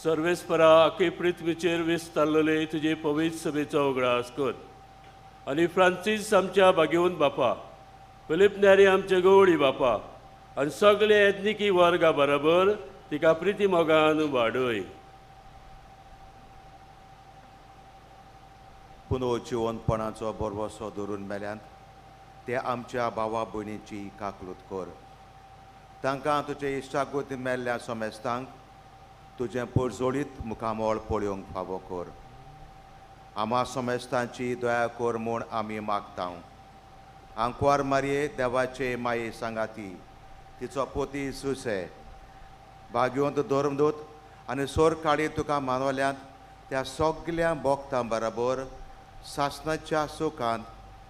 सर्वेस्परा आख्खे पृथ्वीचेर विस्तारलेले तुजे पवित्र सभेचो उगडास कर आनी फ्रांसीस आमच्या भाग्यवंत बापा फिलिप नॅरी आमचे गवळी बापा आनी सगळे एथनिकी वर्गा बरोबर तिका प्रिती मोगान वाडय. पुनर्जीवनपणाचो बरवसो धरून मेल्यान ते आमच्या भावा भयणीची काकलूत कर. तांकां तुजे इश्टागोती मेल्ल्या समेस्तांक तुजें परजोडीत मुखामोळ पळोवंक फावो कर. आमा समेस्तांची दया कर म्हूण आमी मागता. आंकवार मारये देवाचे माये सांगाती तिचो पोती सुसे भाग्यवंत धर्मदूत आनी सोर काळी तुका मानवल्यांत त्या सगळ्या भोगतां बरोबर सासणाच्या सुखांत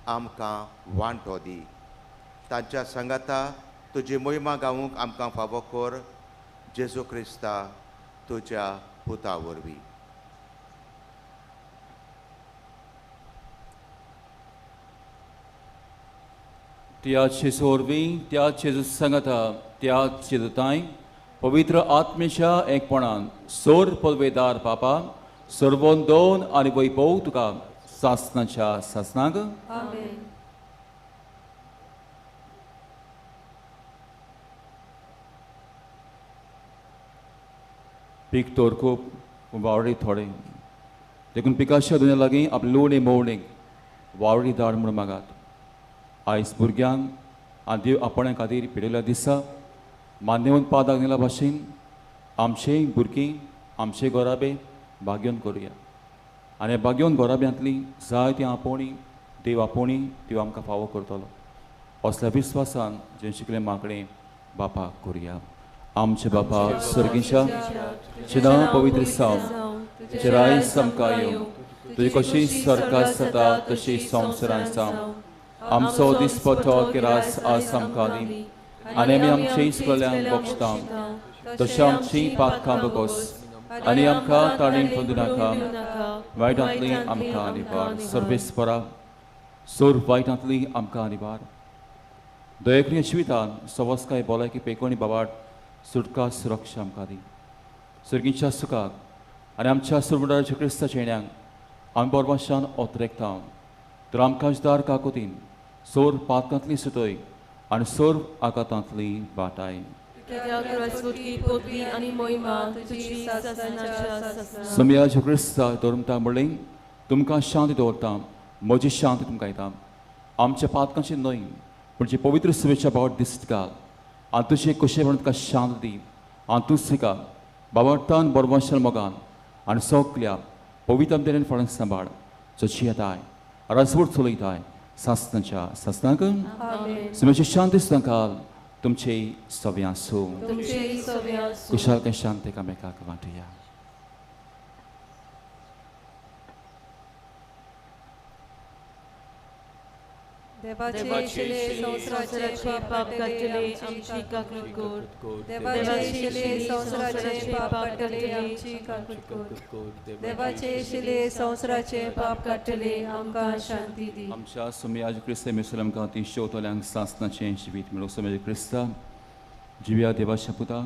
आमकां वांटो दी. तांच्या सांगाता तुजी मोहिमा गावूंक आमकां फावो कर. जेजू क्रिस्ता तुज्या पुता वरवीं. त्याच जेजू वरवीं त्याच जेजू सांगाता त्याच जेजूताय पवित्र आत्मेच्या एकपणान सोर पदवेदार पापा सर्वोन दोन आनी वैभव तुका सासणाच्या सासणाक आमेन. पीक तोर खूब वावडी थोडे देखून पिकाच्या दुनिया लागीं आपले लोणी मोवणेक वावडी धाड म्हूण मागात. आयज भुरग्यांक आनी देव आपणे खातीर पिडयल्या दिसा मान्यवंत पाद आग्नेला भाशेन आमचे भुरगीं आमचे गोराबे भाग्योन करुया आनी भाग्योन गोराब्यांतली जायती आपोणी देव आमकां फावो करतलो. असल्या विस्वासान जे शिकले मागणे बापाक करुया. आमचे बापा सर्गीच्या चिना पवित्र साव चिराय समका येवं तुजी कशी सरकार जाता तशी संवसारांत जावं. आमचो दिसपतो किरास आज आमकां दी आनी आमी आमचे इस्कल्यांक बक्षता तशें आमची पातकां बगोस आनी आमकां ताणीन फंदू नाका वायटांतली आमकां निवार. सर्वेस्परा सोर वायटांतली आमकां निवार. दयेकरी जिवितान सवस्काय भलायकी पेकोणी बाबाट सुटका सुरक्षा आमकां दी. सर्गीच्या सुखाक आनी आमच्या सुरवडाच्या क्रिस्ताच्या येण्याक आमी बोरमाशान ओतरेकता. तर आमकां दार काकुतीन सोर पातकांतली सुटय आनी सोर आकातांतली वाटाय. समयाच्या क्रिस्ता धर्मता म्हणलें तुमकां शांती दवरता म्हजी शांती तुमकां येता. आमच्या पातकांची न्हय पूण जी पवित्र सभेच्या बाबत दिसत घाल आनी तुजे कशें म्हणून तुका शांत दी आनी तूं शिका बाबाटान बरवाशान मोगान आनी सगल्या पवित्रतेन फळां सांबाळ जशी येताय राजवट चलयताय सासणाच्या सासणाक समेची शांती सुद्दां घाल तुमचे सव्या आसूं. कुशालकाय शांती एकामेकाक वांटुया. देवाचे संवसाराचे पाप काडटले आमची काकूट कर. देवाचे संवसाराचे पाप काडटले आमची काकूट कर. देवाचे संवसाराचे पाप काडटले आमकां शांती दी. आमच्या समयाज क्रिस्ता मेसलम ती शेवतल्यांक सासणाचें जिवीत मेळूं. समयाज क्रिस्ता जिव्या देवाच्या पुता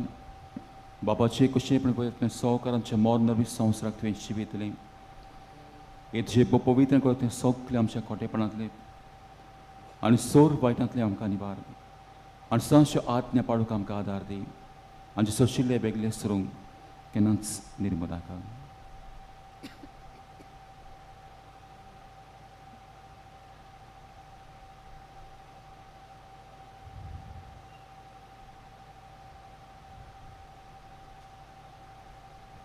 बापाचे कशेंपण पळय सहकारांच्या मोर नवी संवसाराक तुवें जिवीत दिलें. हे जे पवित्र कर तें सगलें आमच्या खोटेपणांतलें आनी सोर वायटांतलें आमकां निवार आनी सांजच्यो आज्ञा पाडूंक आमकां आदार दी आनी जे सोशिल्ले बेगले सरूंक केन्नाच निर्मूल नाका.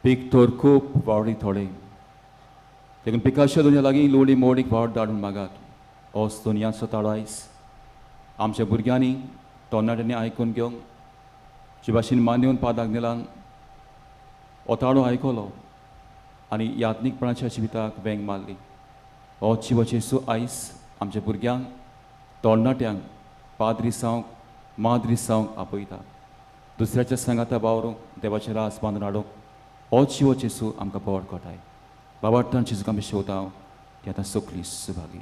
पीक तर खूप वावडी थोडे देखून पिकाच्या दुनिया लागीं लोडी मोडीक वाड धाडून मागात ओस दुनियाचो ताळो आयज आमच्या भुरग्यांनी तरणाट्यांनी आयकून घेवंक जे भाशेन मान्यवन पाद आग्नेलान हो ताळो आयकलो आनी यात्नीकपणाच्या जिविताक वेंग मारली हो जिवो जेसू आयज आमच्या भुरग्यांक तरणाट्यांक पाद्री जावंक माद्री जावंक आपयता दुसऱ्याच्या सांगाता वावरूंक देवाचें रास बांदून हाडूंक हो जिवो जेसू आमकां बोवाड कोटाय बाबार्थान जेजूक आमी शेवता ती आतां सगळी सुभागी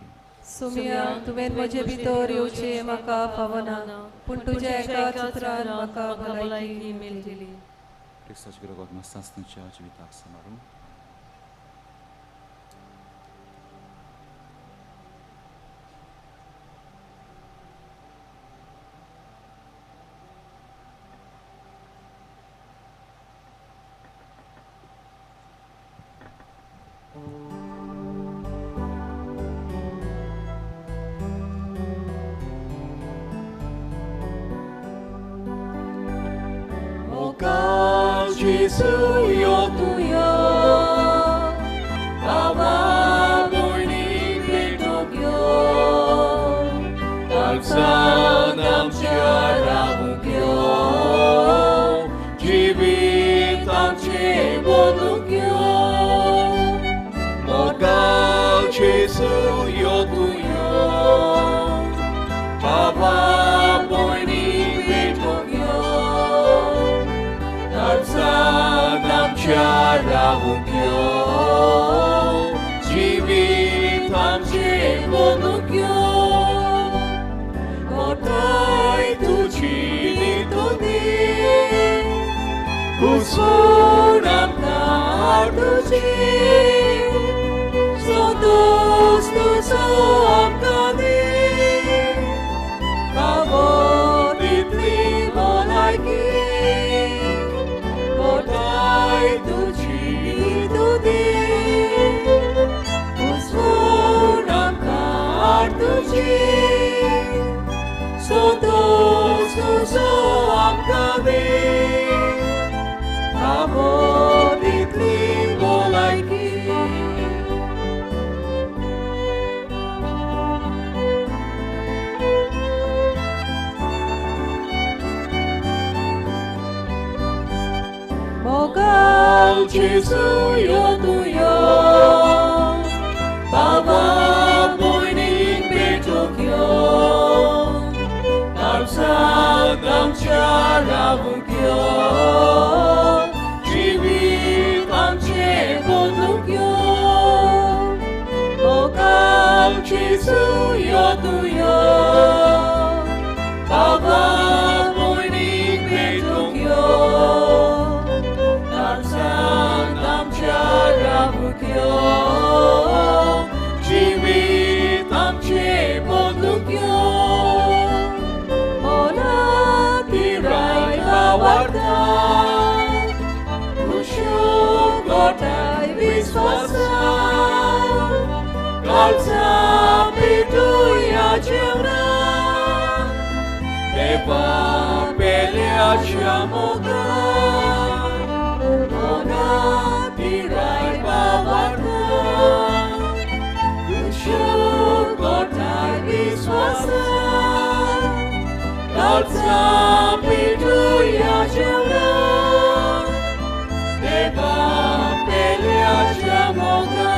सुमिया तुवें म्हजे भितर येवचें म्हाका फावना पूण तुज्या एकाच उतरान म्हाका भलायकी मेळटली क्रिस्ताच्या विरोधात मस्तासनाच्या जिविताक समारून Gesù io tuyo Baba boyni betokyo Alsan amcia ravukyo Jivit amce bodukyo Mogal Gesù io tuyo Baba boyni betokyo Alsanamcia ravukyo Jivitamce bodukyo Kotai tuci tudi Kusunam kartuci Sodos tu soam kadi Kavotit limonaki Kotai tuci tudi Usunam kartuci Sotos tu soam kadi Kavotit limonaki Mogal Gesù io tuyo Baba boyning betokyo Alsanam charavukyo Jivit amce bodukyo Mogal Gesù io tuyo Baba boyning betokyo Alsanamcia ravukyo Jivitamce bodukyo Ona tirai bawarta Kushuk gotai viswasa Kalsa pituya cemna Deva pelea chamoga Ona tirai bawarta Kushuk gotai viswasa Kalsa pituya cemna Deva pelea chamoga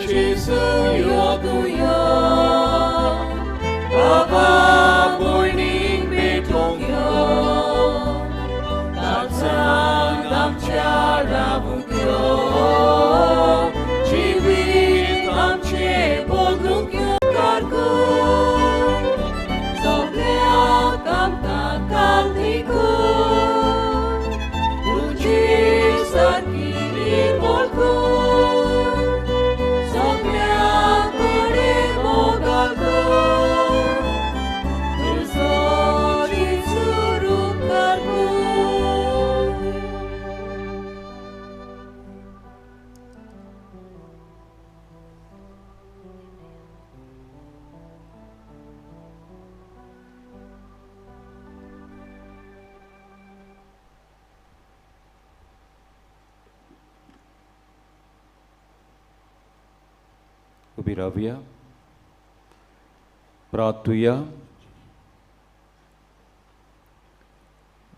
Gesù io tuyo Baba boyning betokyo Alsanamcia ravukyo उबी रावया. प्रार्थुया.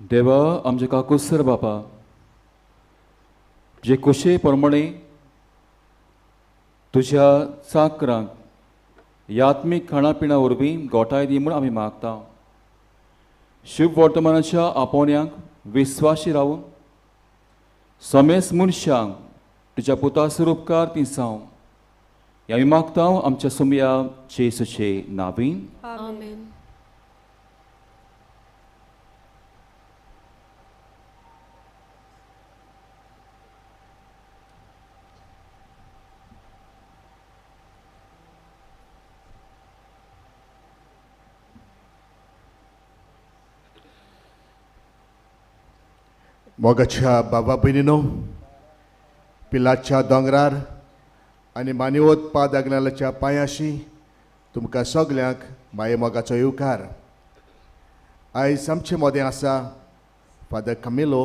देवा आमचे काकुसर बापा, जे कुशे प्रमाणे तुझ्या चाकरांक यात्मीक खाणापिणा वरवीं गोठाय दी म्हूण आमी मागता. शुभ वर्तमानाच्या आपोवण्यांक विस्वाशी रावून समेस मनशांक तुज्या पुतासर उपकार ती जावं हें आमी मागता आमच्या सोमया जेसूचे नांवीन. आमेन. मोगाच्या बाबा भयणीनो, पिलाच्या दोंगरार आनी मानिवत पाद अग्नालाच्या पांयाशी तुमकां सगल्यांक माये मोगाचो येवकार. आयज आमचे मोदें आसा फादर कमिलो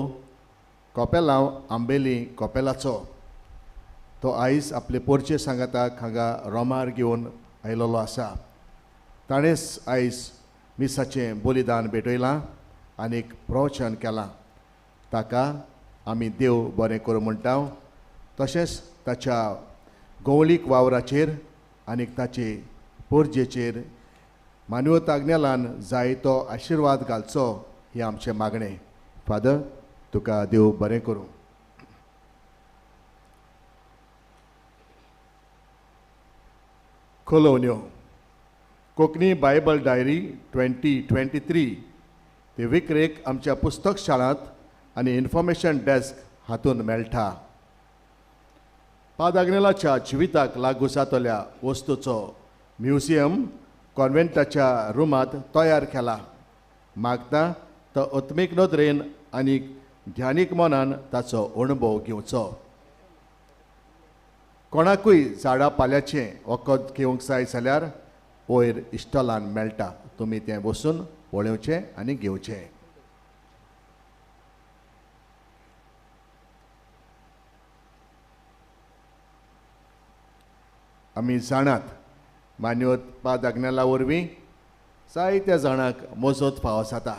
कोपेलांव आंबेली कोपेलाचो. तो आयज आपले पोरचे सांगाताक हांगा रोमार घेवन आयिल्लो आसा. ताणेंच आयज मिसाचें बलिदान भेटयलां आनीक प्रवचन केलां. ताका आमी देव बरें करूं म्हणटा. तशेंच ताच्या गवळीक वावराचेर आनीक ताचे पोरजेचेर मानवत आग्नेलान जायतो आशिर्वाद घालचो हें आमचें मागणें. फादर, तुका देव बरें करूं. खोलोवण्यो. कोंकणी बायबल डायरी 2023 ते विक्रेक आमच्या पुस्तक शाळांत आनी इन्फॉर्मेशन डेस्क हातूंत मेळटा. पाद अग्नेलाच्या जिविताक लागू जातल्या वस्तूचो म्युजियम कॉन्व्हेंटाच्या रुमांत तयार केला. मागता तो अत्मीक नदरेन आनी ध्यानीक मनान ताचो अणभव घेवचो. कोणाकूय झाडां पाल्याचें वखद घेवंक जाय जाल्यार वयर इस्टॉलान मेळटा. तुमी तें वचून पळोवचें आनी घेवचें. आमी जाणात मान्यवत पाद अग्नेला वरवीं जायत्या जाणांक मोजत फावो जाता.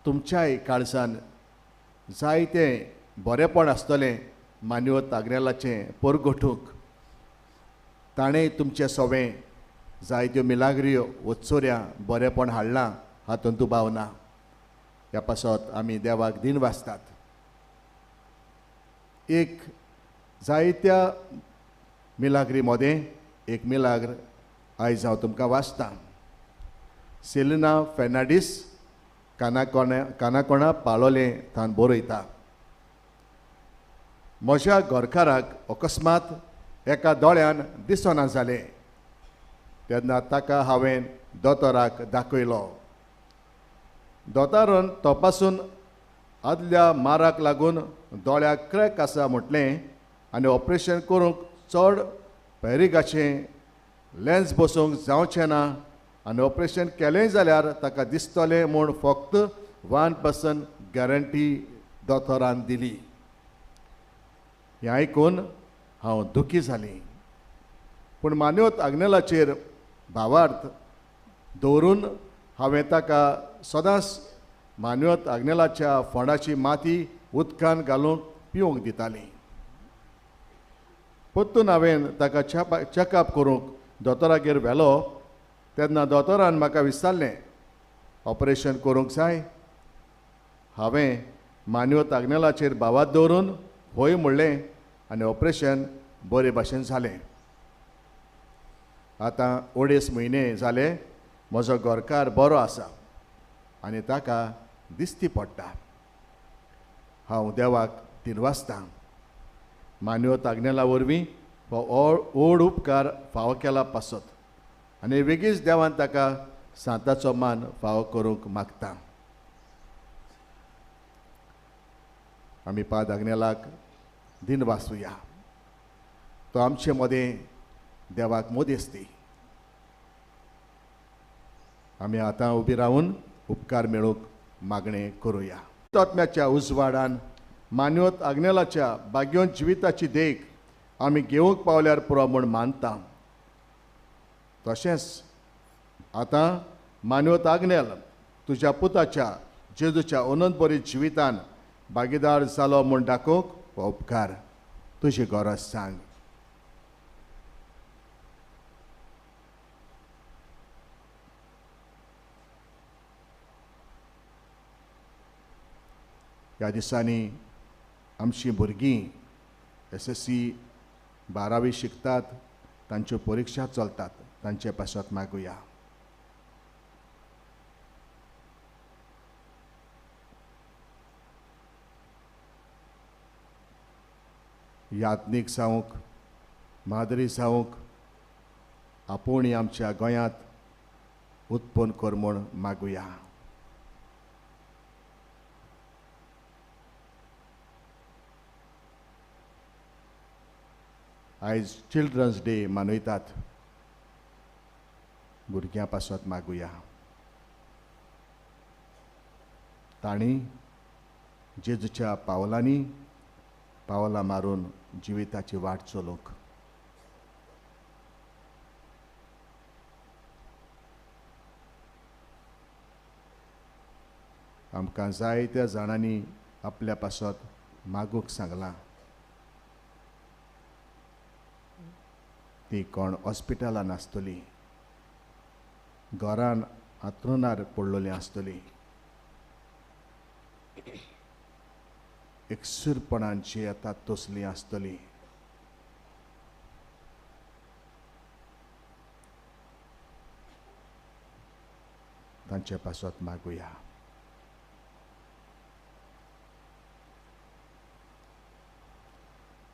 तुमच्याय काळजान जायतें बरेंपण आसतलें मान्यवत आग्नेलाचें परगटूंक. ताणें तुमचें सवें जायत्यो मिलाग्रियो वचोऱ्या बरेंपण हाडलां हातूंत दुबाव ना. ह्या पासत आमी देवाक दिन वाजतात. एक जायत्या मिलाग्री मदें एक मिलाग्र आयज हांव तुमकां वाचतां. सेलिना फेर्नांडीस कानाकोणा पाळोलें थान बरयता. म्हज्या घरकाराक अकस्मात एका दोळ्यान दिसना जालें. तेन्ना ताका हांवें दोतोराक दाखयलो. दोतोरान तपासून आदल्या माराक लागून दोळ्याक क्रॅक आसा म्हटलें आनी ऑपरेशन करूंक चड पेरिगाचें लेन्स बसोवंक जावचें ना आनी ऑपरेशन केलें जाल्यार ताका दिसतलें म्हूण फक्त 1% गॅरंटी दोतोरान दिली. हें आयकून हांव दुखी जालीं. पूण मान्यवत आग्नेलाचेर भावार्थ दवरून हांवें ताका सदांच मान्यवत आग्नेलाच्या फोंडाची माती उदकान घालून पिवंक दितालीं. परतून हांवें ताका चॅकअप करूंक दोतोरागेर व्हेलो. तेन्ना दोतोरान म्हाका विचारलें, ऑपरेशन करूंक जाय? हांवें मान्यवत आग्नेलाचेर भावात दवरून होय म्हणलें आनी ऑपरेशन बरे भाशेन जालें. आतां 2.5 म्हयने जाले म्हजो घरकार बरो आसा आनी ताका दिसती पडटा. हांव देवाक दिनवासतां. मान्यवत आग्नेला वरवीं हो व्हड उपकार फावो केला पासत आनी वेगळीच देवान ताका सांताचो मान फावो करूंक मागता. आमी पाद आग्नेलाक दिन वाचुया. तो आमचे मदें देवाक मोदेस्ती. आमी आतां उबी रावन उपकार मेळूंक मागणें करुया. आत्म्याच्या उजवाडान मान्यवत आग्नेलाच्या भाग्योन जिविताची देख आमी घेवंक पावल्यार पुरो म्हूण मानता. तशेंच आतां मानवत आग्नेल तुज्या पुताच्या जेजूच्या अनंतभरीत जिवितान भागीदार जालो म्हूण दाखोवंक हो उपकार तुजी गरज सांग. ह्या दिसांनी आमचीं भुरगीं SSC 12वी शिकतात, तांच्यो परीक्षा चलतात, तांचे पासत मागुया. यात्नीक जावंक, मादरी जावंक आपुणूय आमच्या गोंयांत उत्पन्न कर म्हूण मागुया. आयज चिल्ड्रन्स डे मनयतात, भुरग्यां पासत मागुया. तांणी जेजूच्या पावलांनी पावलां मारून जिविताची वाट चलोवंक. आमकां जायत्या जाणांनी आपल्या पासत मागूंक सांगलां. ती कोण हॉस्पिटलान आसतली, घरान हांतरुणार पडलेलीं आसतलीं, एकसूरपणांची येतात तसलीं आसतलीं. तांचे पासत मागुया.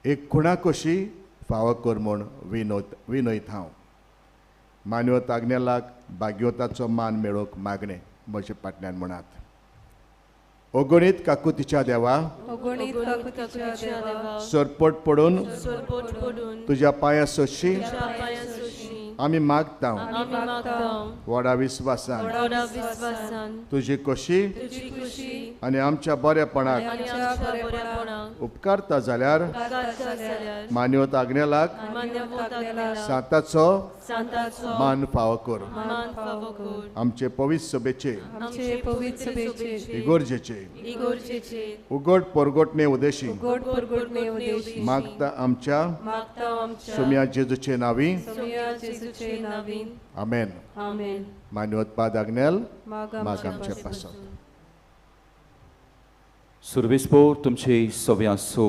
एक खुणा कशी फावो कर म्हूण विनयत हांव. मानवत आग्नेलाक भाग्योताचो मान मेळोवंक मागणें म्हजे फाटल्यान म्हणात. अगणीत काकुतीच्या देवा, सरपट पडून तुज्या पांयां सशी आमी मागता. व्हडा विस्वासान तुजी खोशी आनी आमच्या बरेपणाक उपकारता जाल्यार मानवत आग्नेलाक सांताचो मान फावो कर. आमचे पवित्र सभेचे इगोर्जेचे उगड परगोटणे उदेशी मागता आमच्या सुम्या जेजूचे नांवी. आमेन. मानवत पाद आग्नेल माग आमचे पासत. सर्वेस्पोर तुमचे सव्या सो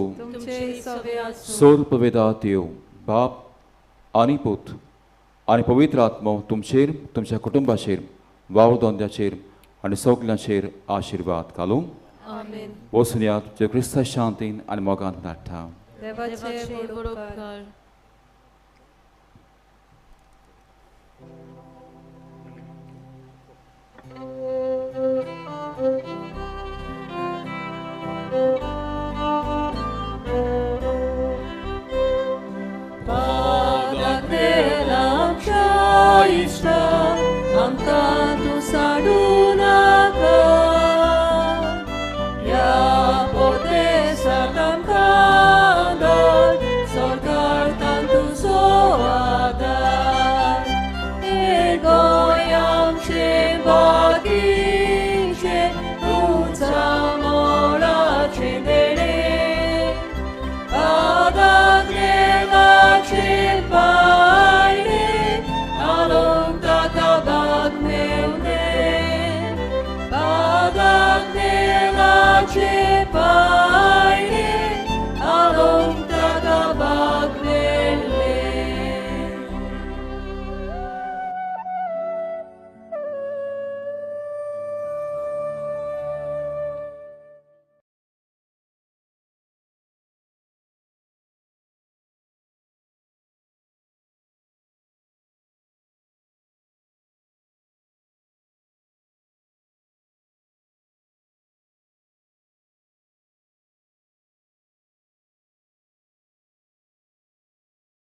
सोर पवेदात येव बाप आनी पूत आनी पवित्र आत्मो तुमचेर, तुमच्या कुटुंबाचेर, वाव दोंद्याचेर आनी सगल्यांचेर आशिर्वाद घालूं. वचून या तुमच्या क्रिस्ता शांतीन आनी मोगान धाडटा. देवाचे बरोबर